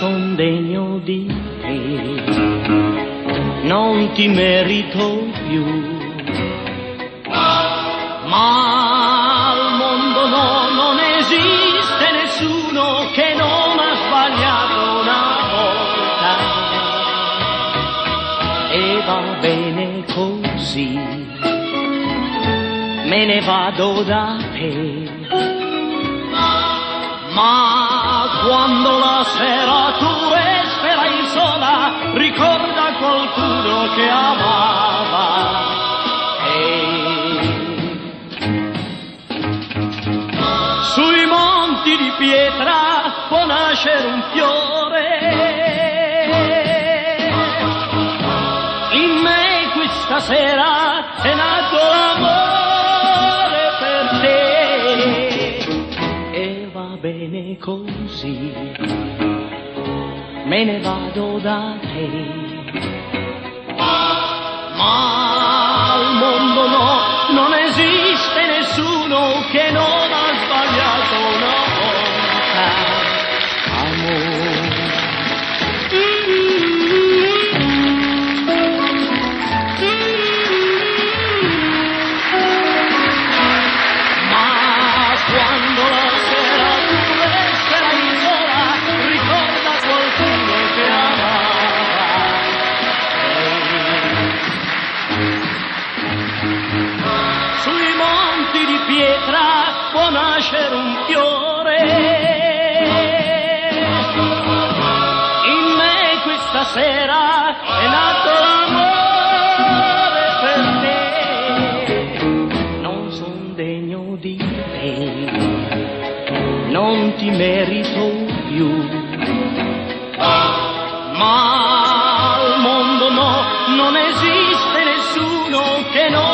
son degno di te, non ti merito più, ma al mondo no, non esiste nessuno che non ha sbagliato una volta, e va bene così, me ne vado da te. Ma quando la sera tu resterai sola, ricorda qualcuno che amava sui monti di pietra può nascere un fiore, in me questa sera è nato l'amore per te, e va bene così, me ne vado da te. Ma al mondo no, non esiste nessuno che non ha sbagliato una volta, amore. Ma quando la sera tu resterai sola, ricorda qualcuno che amava. Sui monti di pietra può nascere un fiore, in me questa sera è nato l'amore per te, non son degno di te, non ti merito più, ma al mondo no, non esiste nessuno che non